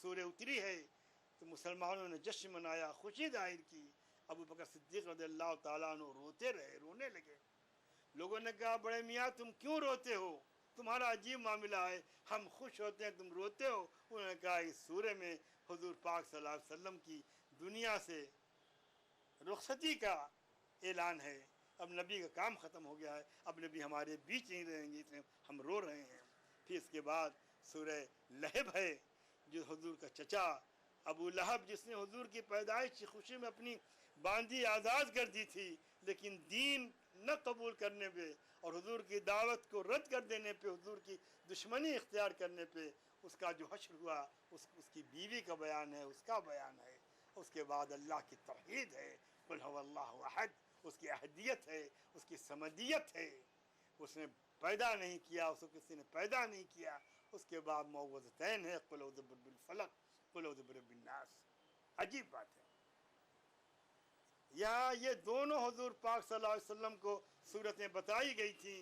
सूरह उतरी है तो मुसलमानों ने जश्न मनाया, खुशी जाहिर की। अबू बकर सिद्दीक़ रज़ियल्लाहु ताला अन्हु रोते रहे, रोने लगे। लोगों ने कहा, बड़े मियाँ तुम क्यों रोते हो, तुम्हारा अजीब मामला है, हम खुश होते हैं तुम रोते हो। उन्होंने कहा, इस सूरह में हुज़ूर पाक सल्लल्लाहु अलैहि वसल्लम की दुनिया से रुखसती का ऐलान है, अब नबी का काम ख़त्म हो गया है, अब नबी हमारे बीच नहीं रहेंगे, इसलिए हम रो रहे हैं। फिर इसके बाद सूरह लहब है, जो हुज़ूर का चचा अबू लहब, जिसने हुज़ूर की पैदाइश की खुशी में अपनी बांदी आज़ाद कर दी थी, लेकिन दीन न कबूल करने पे और हुज़ूर की दावत को रद्द कर देने पे, हुज़ूर की दुश्मनी इख्तियार करने पे उसका जो हश्र हुआ, उसकी बीवी का बयान है, उसका बयान है। उसके बाद अल्लाह की तौहीद है, कुल हुवल्लाहु अहद, उसकी अहदियत है, उसकी समदियत है, उसने पैदा नहीं किया, उसको किसी ने पैदा नहीं किया। उसके बाद मौज़तैन है, कुल औज़ु बिरब्बिल फलक, कुल औज़ु बिरब्बिन नास। अजीब बात है, यहाँ ये दोनों हुज़ूर पाक सल्लल्लाहु अलैहि वसल्लम को सूरतें बताई गई थी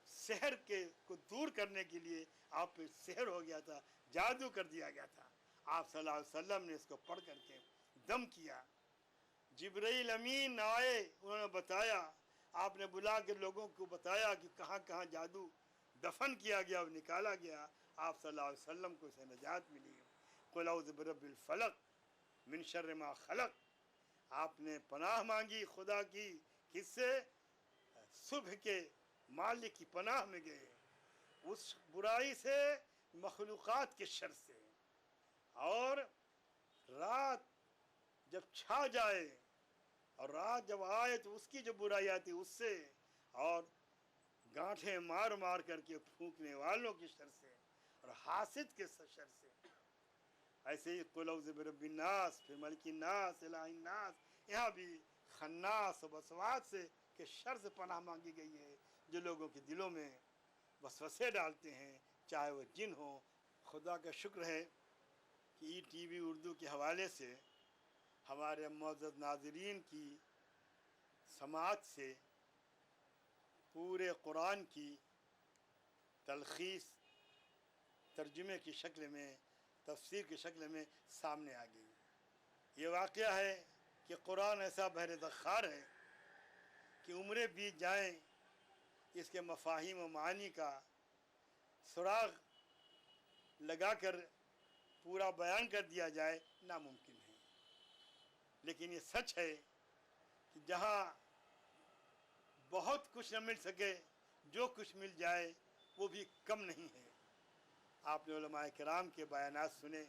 शहर के को दूर करने के लिए। आप पे शहर हो गया था, जादू कर दिया गया था। आप सल्लल्लाहु अलैहि वसल्लम ने इसको पढ़ करके दम किया। जिब्रील अमीन आए, उन्होंने बताया, आपने बुला के लोगों को बताया कि कहाँ कहाँ जादू दफन किया गया और निकाला गया। आप सल्लल्लाहु अलैहि वसल्लम को इसे नजात मिली। कुल औज़ु बिरब्बिल फलक मिन शर्रि मा खलक, आपने पनाह मांगी खुदा की, किससे? सुबह के मालिक की पनाह में गए, उस बुराई से, मखलूक़ात के शर से। और रात जब छा जाए और रात जब आए तो उसकी जो बुराई आती उससे, और गांठें मार मार करके फूंकने वालों की शर से और हासिद के शर से। ऐसे ही कुल औज़ु बिरब्बिन नास, फिर मलिकिन नास, इलाहिन नास, यहाँ भी खन्नास और वसवास से के शर से पनाह मांगी गई है, जो लोगों के दिलों में वसवसे डालते हैं, चाहे वो जिन हो। खुदा का शुक्र है कि ETV उर्दू के हवाले से हमारे मुअज़्ज़ज़ नाज़रीन की समाअत से पूरे कुरान की तलख़ीस तर्जुमे की शक्ल में, तफसीर की शक्ल में सामने आ गई। ये वाक़या है कि कुरान ऐसा बहर ज़ख़ार है कि उम्रें बीत जाएं, इसके मफ़ाहीम व मानी का सुराग लगाकर पूरा बयान कर दिया जाए, नामुमकिन है। लेकिन ये सच है कि जहाँ बहुत कुछ न मिल सके, जो कुछ मिल जाए वो भी कम नहीं है। आपने उलमाए किराम के बयानात सुने,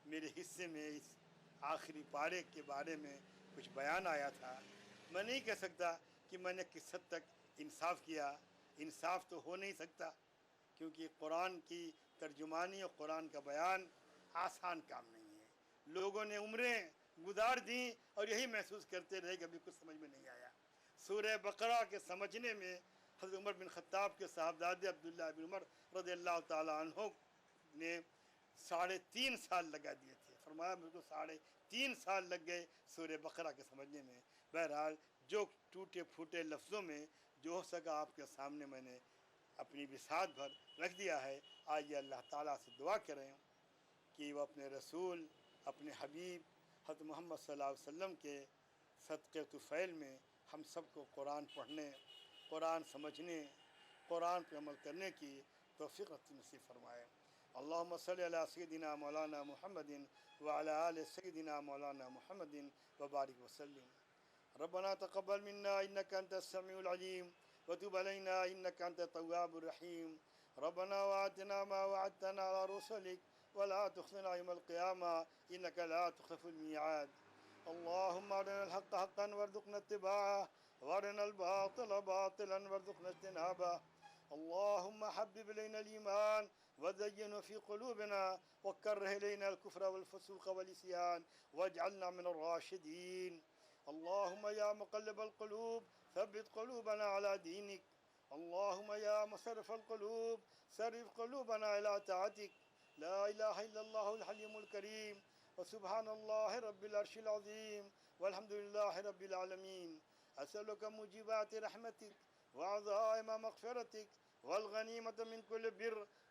मेरे हिस्से में इस आखिरी पारे के बारे में कुछ बयान आया था। मैं नहीं कह सकता कि मैंने किस हद तक इंसाफ किया, इंसाफ तो हो नहीं सकता, क्योंकि कुरान की तर्जुमानी और कुरान का बयान आसान काम नहीं है। लोगों ने उम्रें गुजार दी और यही महसूस करते रहे कि अभी कुछ समझ में नहीं आया। सूरह बकरा के समझने में हज़रत उमर बिन ख़त्ताब के साहबजादे अब्दुल्लाह बिन उमर रज़ियल्लाहु ताला अन्हु ने 3.5 साल लगा दिए थे। फरमाया मुझको 3.5 साल लग गए सूरह बकरा के समझने में। बहरहाल जो टूटे फूटे लफ्ज़ों में जो हो सका आपके सामने मैंने अपनी बिसात भर रख दिया है। आइए अल्लाह ताला से दुआ करें कि वह अपने रसूल, अपने हबीब हज़रत मोहम्मद सल्लल्लाहु अलैहि वसल्लम के सदक़े तुफ़ैल में हम सबको कुरान पढ़ने, कुरान समझने, कुरान पर अमल करने की तौफ़ीक़ नसीब फ़रमाए। अल्लाहुम्मा सल्लि अला सय्यिदिना मौलाना मुहम्मदिन व अला आलि सय्यिदिना मौलाना मुहम्मदिन व बारिक वसल्लिम। रब्बना तक़ब्बल मिन्ना इन्नका अंतस समीउल अलीम व तुब अलैना इन्नका अंतत तव्वाबुर रहीम। रब्बना व आतिना मा वअदतना अला रुसुलिक व ला तुख़ज़िना यौमल क़ियामा इन्नका ला तुख़्लिफ़ुल मिआद। अल्लाहुम्मा अरिनल हक़्क़ हक़्क़न वरज़ुक़ना इत्तिबाअह व अरिनल बातिला बातिलन वरज़ुक़ना इज्तिनाबह। अल्लाहुम्मा हब्बिब इलैनल ईमान वज़य्यिनहु फ़ी क़ुलूबिना वकर्रिह इलैनल कुफ़्र वल फ़ुसूक़ वल इस्यान वजअलना मिनर राशिदीन। अल्लाहुम्मा या मुक़ल्लिबल क़ुलूब सब्बित क़ुलूबना अला दीनिक। अल्लाहुम्मा या मुसर्रिफ़ल क़ुलूब सर्रिफ़ क़ुलूबना इला ताअतिक। ला इलाहा इल्लल्लाहुल हलीमुल करीम व सुब्हानल्लाहि रब्बिल अर्शिल अज़ीम वल्हम्दुलिल्लाहि रब्बिल आलमीन। असअलुका मुजीबाति रहमतिक व अज़ाइम मग़फ़िरतिक वल गनीमत मिन कुल्लि बिर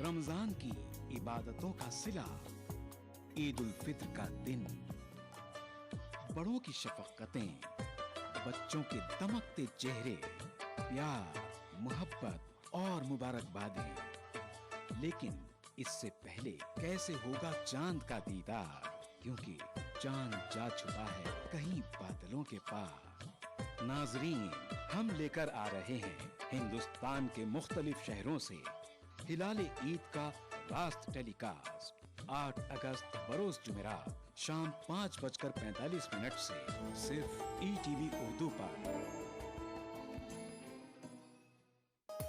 रमजान की इबादतों का सिला, ईद उल फित्र का दिन, बड़ों की शफकतें, बच्चों के दमकते चेहरे, प्यार, मोहब्बत और मुबारकबादें। लेकिन इससे पहले कैसे होगा चांद का दीदार, क्योंकि चांद जा छुपा है कहीं बादलों के पार। नाजरीन, हम लेकर आ रहे हैं हिंदुस्तान के मुख्तलिफ शहरों से हिलाल ईद का रास्त टेलीकास्ट 8 अगस्त बरोज जुमेरात शाम 5:45 से सिर्फ ETV उर्दू पर।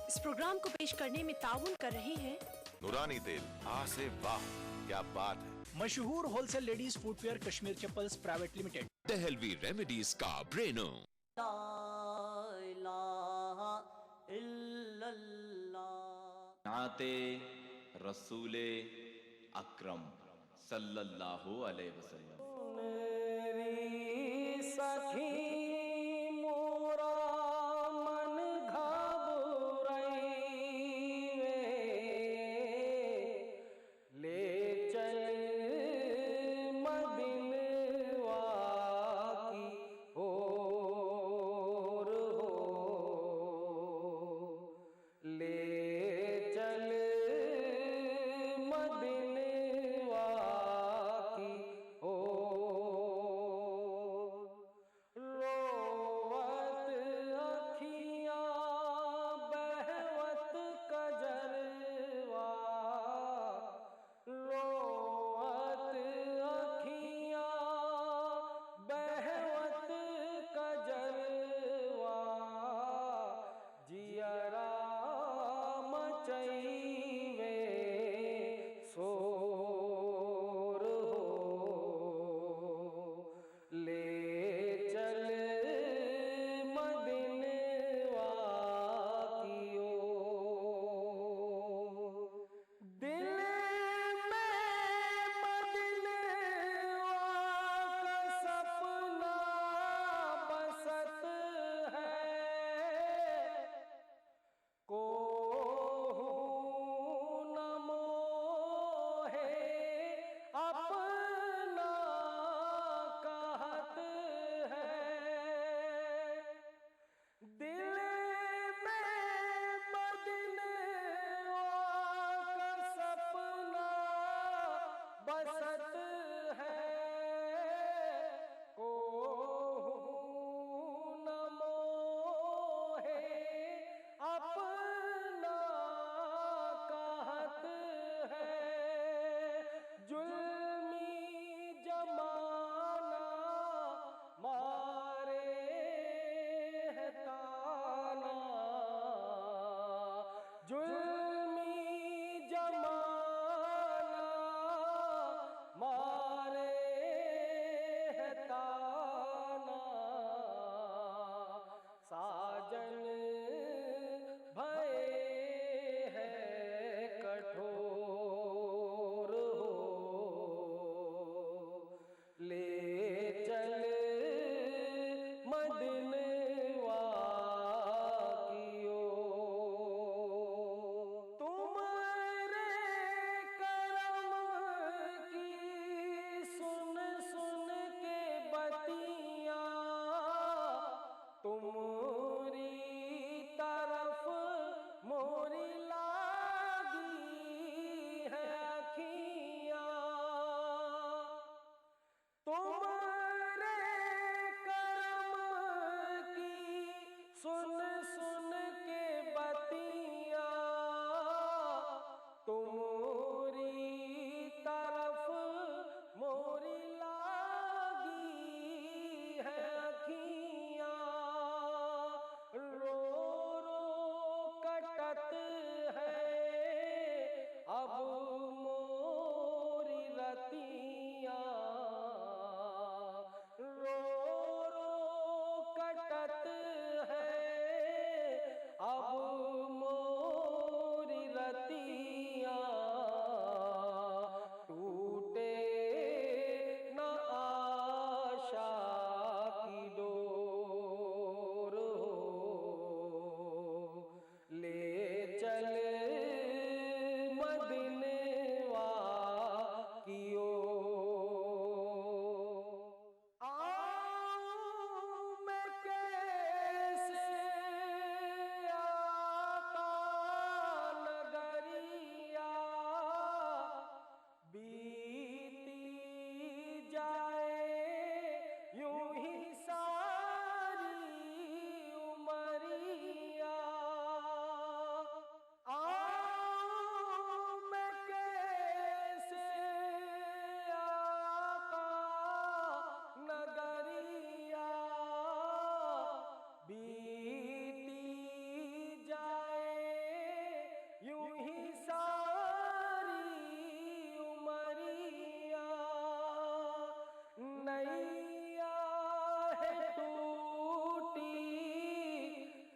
इस प्रोग्राम को पेश करने में ताउन कर रहे हैं नूरानी तेल, आ से वाह, क्या बात है। मशहूर wholesale ladies footwear Kashmir chappals private limited. Dehlvi remedies का ब्रेनो। नाते रसूले अकरम सल्लल्लाहु अलैहि वसल्लम।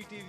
ETV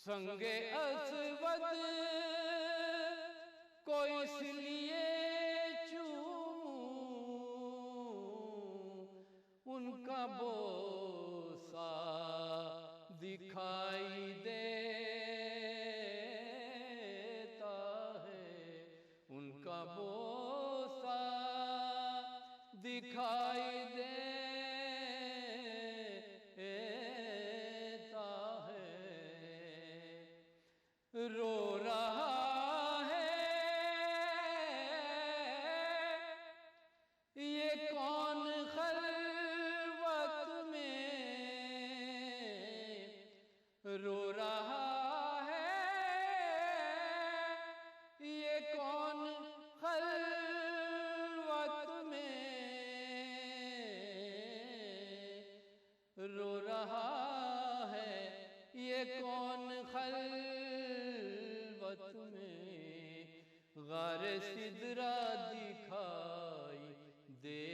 संगे असवद को इसलिए चूमूं, उनका बोसा दिखाई देता है, उनका बोसा दिखाई देता है। रो रहा है ये कौन खलवत में, रो रहा है ये कौन खलवत में, रो रहा है ये कौन खलवत में। गारे सिदरा दिखाई देता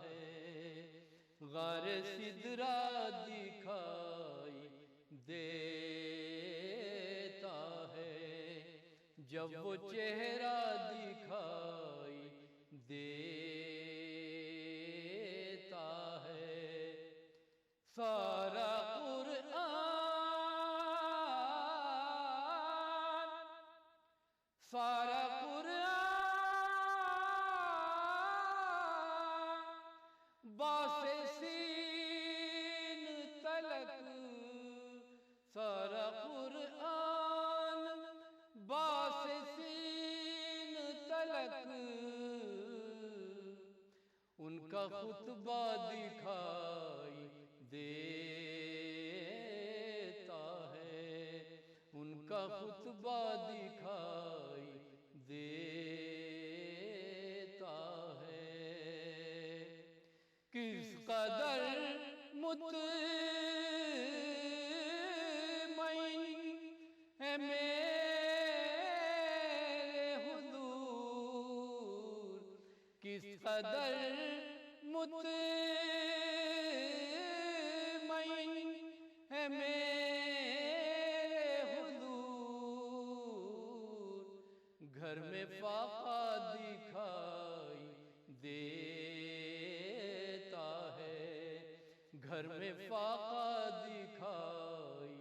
है, गारे सिदरा दिखाई देता है, जब वो चेहरा दिखाई देता है। सारा कुरान, सारा कुरान बासे सीन तलक, सारा कुरान बासे सीन तलक, उनका खुतबा दिखाई देता है, उनका खुतबा दिखाई देता है। किस कदर मुतमईन है मेरे हुजूर, किस कदर मुतमईन है मेरे हुजूर, घर में फाका दिखाई देता है, घर में फाका दिखाई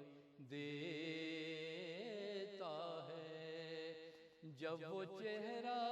देता है, जब वो चेहरा